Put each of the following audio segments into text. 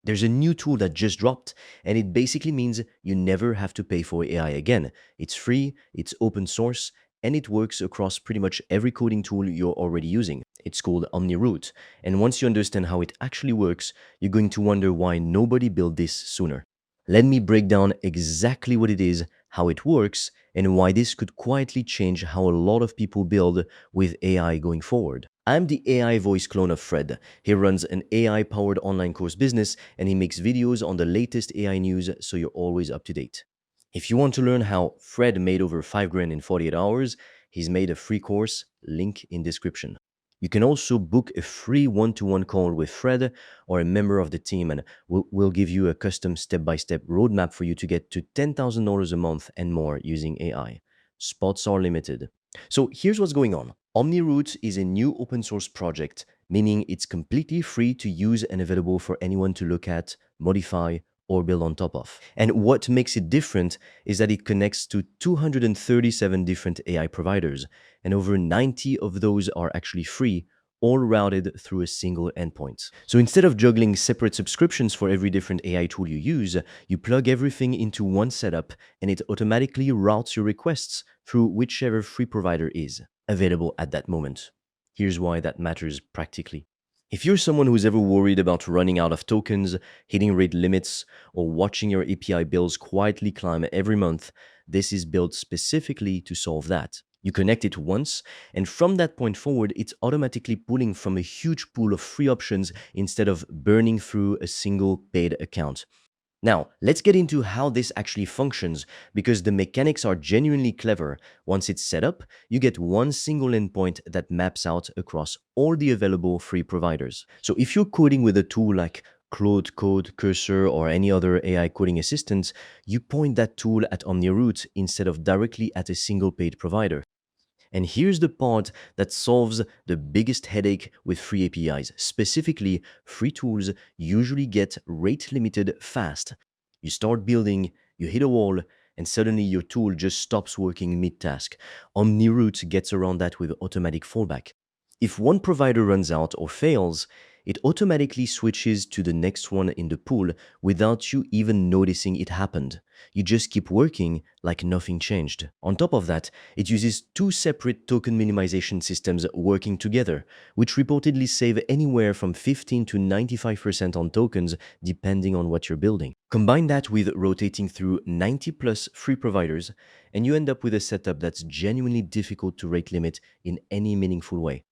There's a new tool that just dropped, and it basically means you never have to pay for AI again. It's free, it's open source, and it works across pretty much every coding tool you're already using. It's called OmniRoute, and once you understand how it actually works, you're going to wonder why nobody built this sooner. Let me break down exactly what it is, how it works, and why this could quietly change how a lot of people build with AI going forward. I'm the AI voice clone of Fred. He runs an AI-powered online course business and he makes videos on the latest AI news so you're always up to date. If you want to learn how Fred made over 5 grand in 48 hours, he's made a free course, link in description. You can also book a free one-to-one call with Fred or a member of the team, and we'll give you a custom step-by-step roadmap for you to get to $10,000 a month and more using AI. Spots are limited. So here's what's going on. OmniRoute is a new open source project, meaning it's completely free to use and available for anyone to look at, modify, or build on top of. And what makes it different is that it connects to 237 different AI providers, and over 90 of those are actually free, all routed through a single endpoint. So instead of juggling separate subscriptions for every different AI tool you use, you plug everything into one setup and it automatically routes your requests through whichever free provider is available at that moment. Here's why that matters practically. If you're someone who's ever worried about running out of tokens, hitting rate limits, or watching your API bills quietly climb every month, this is built specifically to solve that. You connect it once, and from that point forward, it's automatically pulling from a huge pool of free options instead of burning through a single paid account. Now, let's get into how this actually functions because the mechanics are genuinely clever. Once it's set up, you get one single endpoint that maps out across all the available free providers. So if you're coding with a tool like Claude Code, Cursor, or any other AI coding assistant, you point that tool at OmniRoute instead of directly at a single paid provider. And here's the part that solves the biggest headache with free APIs. Specifically, free tools usually get rate limited fast. You start building, you hit a wall, and suddenly your tool just stops working mid-task. OmniRoute gets around that with automatic fallback. If one provider runs out or fails, it automatically switches to the next one in the pool without you even noticing it happened. You just keep working like nothing changed. On top of that, it uses two separate token minimization systems working together, which reportedly save anywhere from 15 to 95% on tokens depending on what you're building. Combine that with rotating through 90 plus free providers, and you end up with a setup that's genuinely difficult to rate limit in any meaningful way.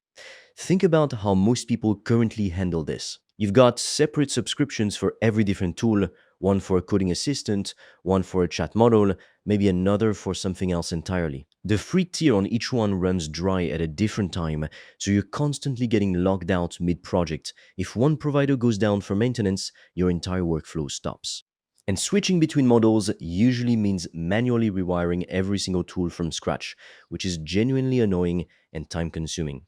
Think about how most people currently handle this. You've got separate subscriptions for every different tool, one for a coding assistant, one for a chat model, maybe another for something else entirely. The free tier on each one runs dry at a different time, so you're constantly getting logged out mid-project. If one provider goes down for maintenance, your entire workflow stops. And switching between models usually means manually rewiring every single tool from scratch, which is genuinely annoying and time-consuming.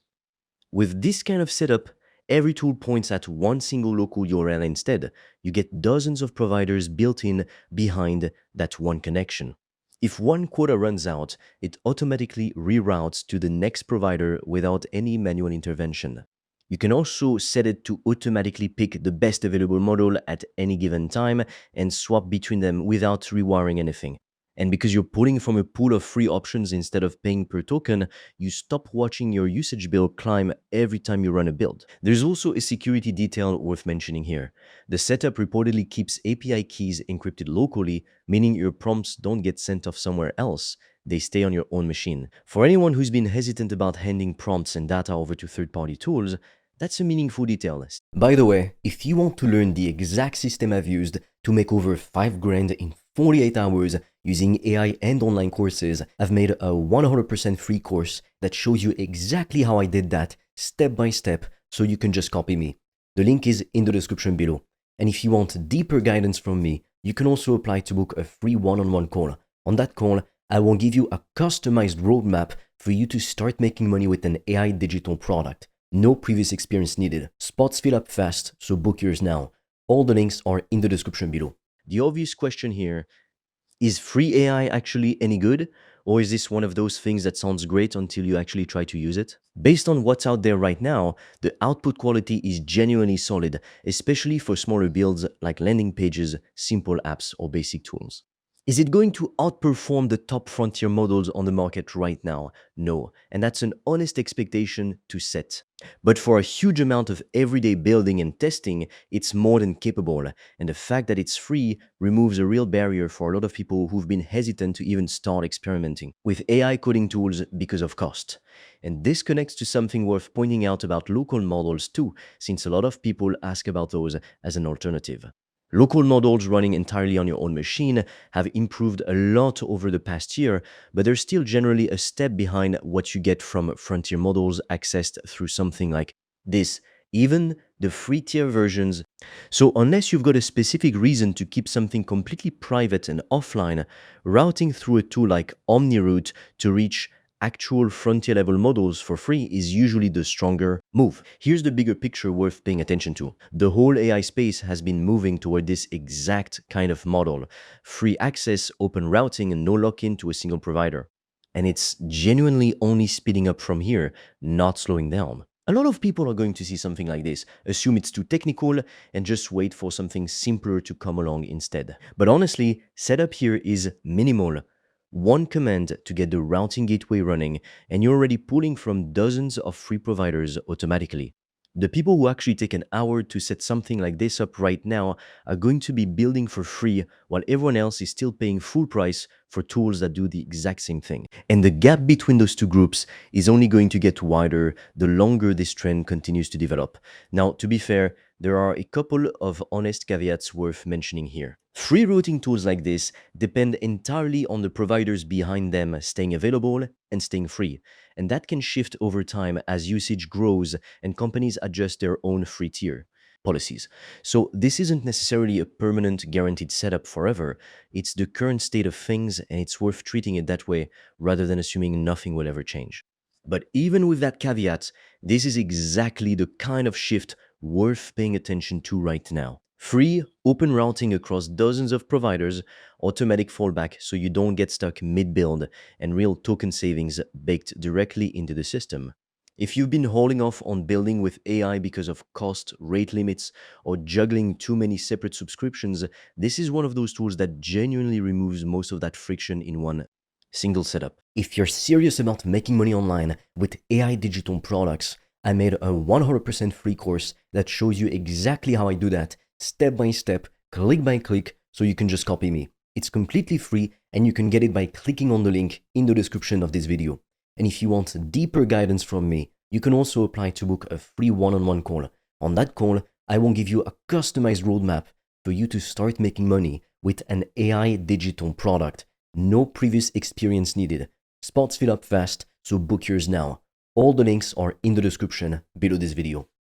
With this kind of setup, every tool points at one single local URL instead. You get dozens of providers built in behind that one connection. If one quota runs out, it automatically reroutes to the next provider without any manual intervention. You can also set it to automatically pick the best available model at any given time and swap between them without rewiring anything. And because you're pulling from a pool of free options instead of paying per token, you stop watching your usage bill climb every time you run a build. There's also a security detail worth mentioning here. The setup reportedly keeps API keys encrypted locally, meaning your prompts don't get sent off somewhere else. They stay on your own machine. For anyone who's been hesitant about handing prompts and data over to third-party tools, that's a meaningful detail. By the way, if you want to learn the exact system I've used to make over 5 grand in 48 hours using AI and online courses, I've made a 100% free course that shows you exactly how I did that step by step so you can just copy me. The link is in the description below. And if you want deeper guidance from me, you can also apply to book a free one-on-one call. On that call, I will give you a customized roadmap for you to start making money with an AI digital product. No previous experience needed. Spots fill up fast, so book yours now. All the links are in the description below. The obvious question here, is free AI actually any good? Or is this one of those things that sounds great until you actually try to use it? Based on what's out there right now, the output quality is genuinely solid, especially for smaller builds like landing pages, simple apps, or basic tools. Is it going to outperform the top frontier models on the market right now? No, and that's an honest expectation to set. But for a huge amount of everyday building and testing, it's more than capable, and the fact that it's free removes a real barrier for a lot of people who've been hesitant to even start experimenting with AI coding tools because of cost. And this connects to something worth pointing out about local models too, since a lot of people ask about those as an alternative. Local models running entirely on your own machine have improved a lot over the past year, but they're still generally a step behind what you get from frontier models accessed through something like this, even the free tier versions. So unless you've got a specific reason to keep something completely private and offline, routing through a tool like OmniRoute to reach actual frontier level models for free is usually the stronger move. Here's the bigger picture worth paying attention to. The whole AI space has been moving toward this exact kind of model: free access, open routing, and no lock-in to a single provider. And it's genuinely only speeding up from here, not slowing down. A lot of people are going to see something like this, assume it's too technical, and just wait for something simpler to come along instead. But honestly, setup here is minimal. One command to get the routing gateway running, and you're already pulling from dozens of free providers automatically. The people who actually take an hour to set something like this up right now are going to be building for free, while everyone else is still paying full price for tools that do the exact same thing. And the gap between those two groups is only going to get wider the longer this trend continues to develop. Now, to be fair, there are a couple of honest caveats worth mentioning here. Free routing tools like this depend entirely on the providers behind them staying available and staying free, and that can shift over time as usage grows and companies adjust their own free tier policies. So this isn't necessarily a permanent guaranteed setup forever. It's the current state of things, and it's worth treating it that way rather than assuming nothing will ever change. But even with that caveat, this is exactly the kind of shift worth paying attention to right now. Free, open routing across dozens of providers, automatic fallback so you don't get stuck mid-build, and real token savings baked directly into the system. If you've been holding off on building with AI because of cost, rate limits, or juggling too many separate subscriptions, this is one of those tools that genuinely removes most of that friction in one single setup. If you're serious about making money online with AI digital products, I made a 100% free course that shows you exactly how I do that, step by step, click by click, so you can just copy me. It's completely free, and you can get it by clicking on the link in the description of this video. And if you want deeper guidance from me, you can also apply to book a free one-on-one call. On that call, I will give you a customized roadmap for you to start making money with an AI digital product. No previous experience needed. Spots fill up fast, so book yours now. All the links are in the description below this video.